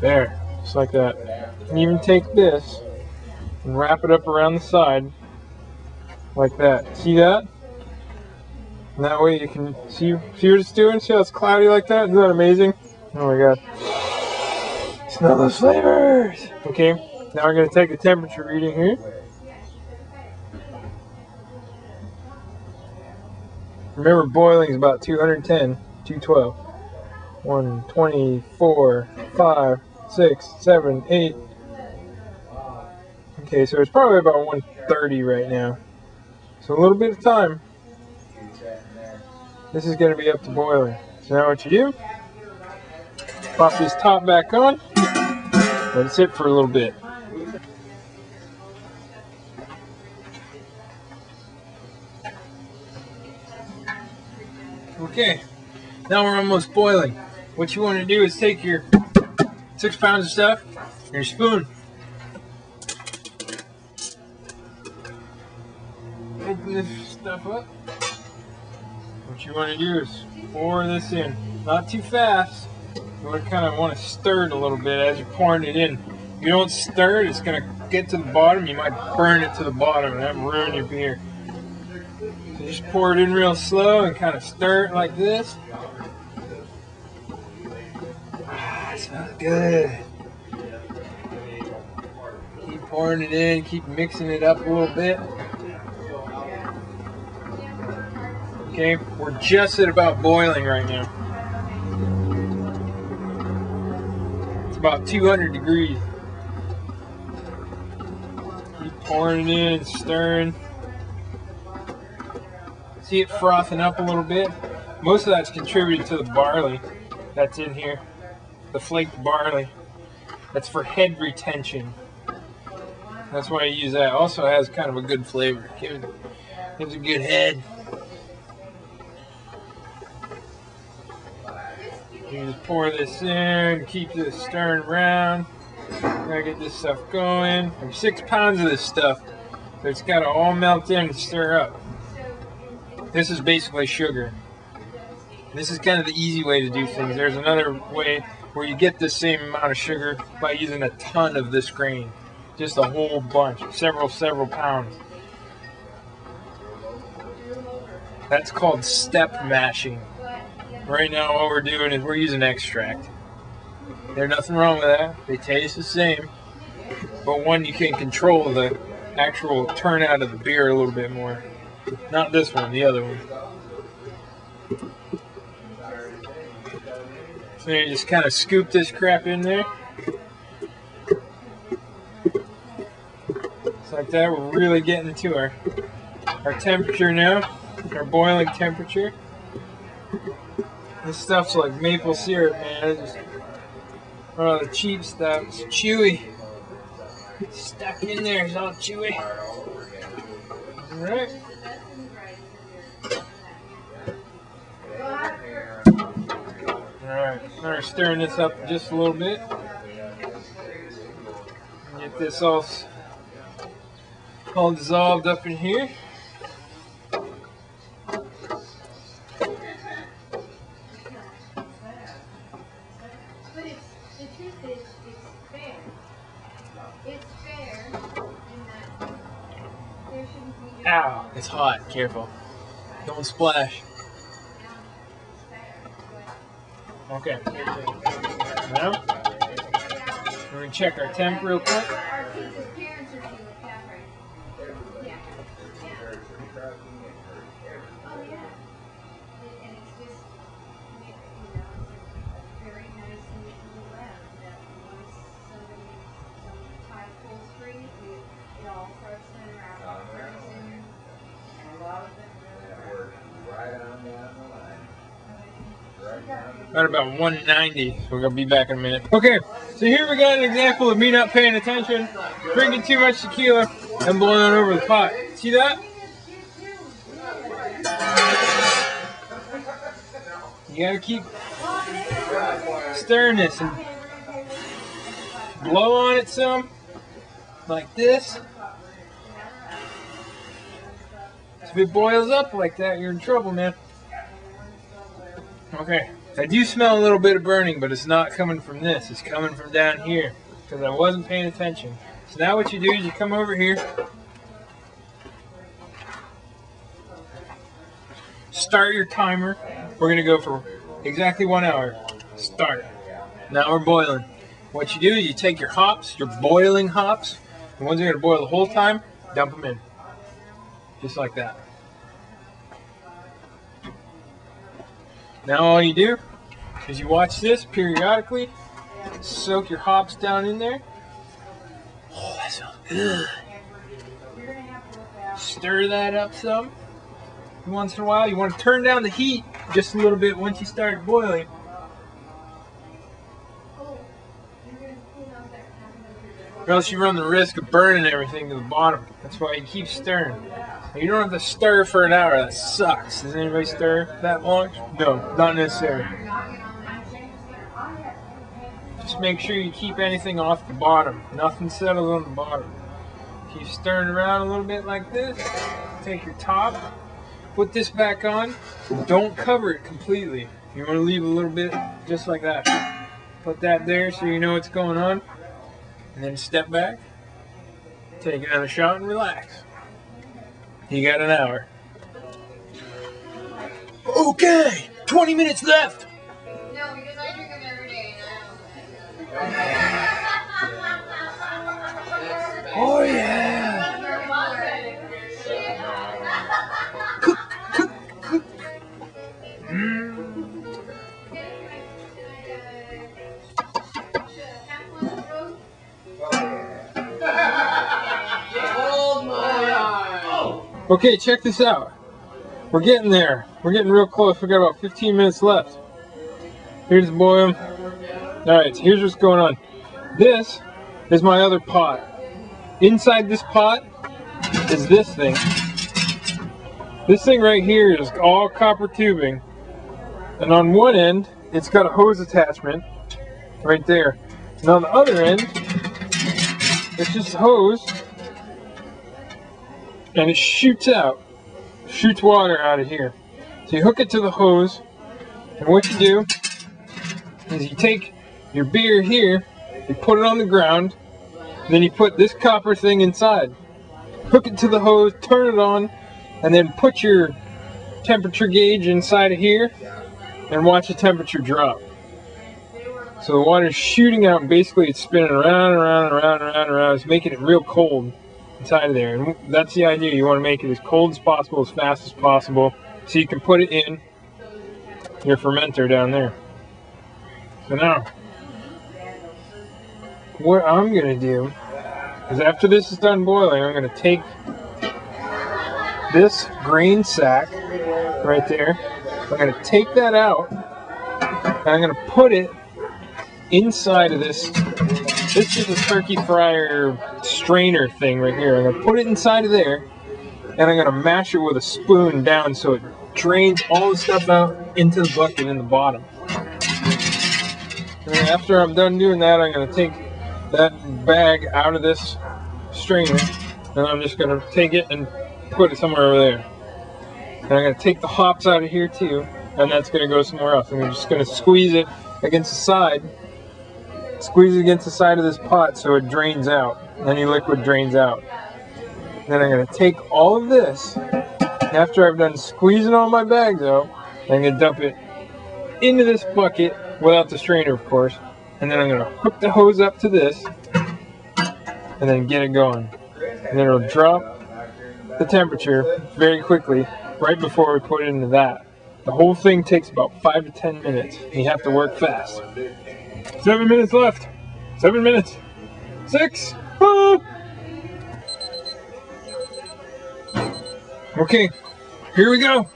There, just like that. You can even take this and wrap it up around the side like that. See that? And that way you can see what it's doing. See how it's cloudy like that? Isn't that amazing? Oh my god. Smell those flavors! Okay, now we're going to take a temperature reading here. Remember, boiling is about 210, 212. 124, 5, 6, 7, 8. Okay, so it's probably about 130 right now. So a little bit of time. This is going to be up to boiling. So now what you do, pop this top back on, let it sit for a little bit. Okay, now we're almost boiling. What you want to do is take your 6 pounds of stuff, and your spoon. Open this stuff up. What you want to do is pour this in. Not too fast. You kind of want to stir it a little bit as you're pouring it in. If you don't stir it, it's going to get to the bottom. You might burn it to the bottom and that will ruin your beer. So just pour it in real slow and kind of stir it like this. Ah, it smells good. Keep pouring it in, keep mixing it up a little bit. Okay, we're just at about boiling right now. It's about 200 degrees. Keep pouring it in, stirring. See it frothing up a little bit. Most of that's contributed to the barley that's in here. The flaked barley. That's for head retention. That's why I use that. Also has kind of a good flavor. Gives a good head. You just pour this in, keep this stirring around. Gotta get this stuff going. There's 6 pounds of this stuff, so it's gotta all melt in and stir up. This is basically sugar. This is kind of the easy way to do things. There's another way where you get the same amount of sugar by using a ton of this grain. Just a whole bunch, several pounds. That's called step mashing. Right now what we're doing is we're using extract. There's nothing wrong with that. They taste the same. But one, you can control the actual turnout of the beer a little bit more. Not this one, the other one. So you just kind of scoop this crap in there. Just like that. We're really getting to our temperature now. Our boiling temperature. This stuff's like maple syrup, man. It's just one of the cheap stuff. It's chewy. It's stuck in there. It's all chewy. Alright. Alright. Now we're stirring this up just a little bit. Get this all dissolved up in here. Ow, it's hot. Careful. Don't splash. Okay. Now, we're going to check our temp real quick. Right about 190. We're going to be back in a minute. Okay, so here we got an example of me not paying attention, drinking too much tequila, and blowing over the pot. See that? You got to keep stirring this and blow on it some, like this. If it boils up like that, you're in trouble, man. Okay. I do smell a little bit of burning, but it's not coming from this. It's coming from down here because I wasn't paying attention. So now what you do is you come over here, start your timer. We're going to go for exactly 1 hour. Start. Now we're boiling. What you do is you take your hops, your boiling hops, the ones that are going to boil the whole time, dump them in. Just like that. Now all you do is you watch this periodically, soak your hops down in there. Oh, that smells good. Stir that up some. Once in a while, you want to turn down the heat just a little bit once you start boiling. Or else you run the risk of burning everything to the bottom. That's why you keep stirring. You don't have to stir for an hour. That sucks. Does anybody stir that long? No, not necessary. Just make sure you keep anything off the bottom. Nothing settles on the bottom. Keep stirring around a little bit like this. Take your top. Put this back on. Don't cover it completely. You want to leave a little bit just like that. Put that there so you know what's going on. And then step back. Take another shot and relax. You got an hour. Okay, 20 minutes left. No, because I drink them every day and I don't. Oh yeah. Cook, cook, cook. Okay, check this out. We're getting there. We're getting real close. We got about 15 minutes left. Here's the boil. Alright, so here's what's going on. This is my other pot. Inside this pot is this thing. This thing right here is all copper tubing. And on one end, it's got a hose attachment right there. And on the other end, it's just hose. And it shoots water out of here. So you hook it to the hose, and what you do is you take your beer here, you put it on the ground, then you put this copper thing inside. Hook it to the hose, turn it on, and then put your temperature gauge inside of here, and watch the temperature drop. So the water's shooting out, and basically it's spinning around and around and around and around and around. It's making it real cold inside of there, and that's the idea. You want to make it as cold as possible, as fast as possible, so you can put it in your fermenter down there. So now, what I'm going to do is after this is done boiling, I'm going to take this grain sack right there, I'm going to take that out, and I'm going to put it inside of this. This is a turkey fryer strainer thing right here. I'm going to put it inside of there, and I'm going to mash it with a spoon down so it drains all the stuff out into the bucket in the bottom. And then after I'm done doing that, I'm going to take that bag out of this strainer, and I'm just going to take it and put it somewhere over there. And I'm going to take the hops out of here too, and that's going to go somewhere else. And I'm just going to squeeze it against the side. Squeeze it against the side of this pot so it drains out. Any liquid drains out. Then I'm going to take all of this, after I've done squeezing all my bags out, I'm going to dump it into this bucket, without the strainer of course, and then I'm going to hook the hose up to this, and then get it going. And then it'll drop the temperature very quickly, right before we put it into that. The whole thing takes about 5 to 10 minutes, and you have to work fast. 7 minutes left. 7 minutes. 6. Ah! Okay, here we go.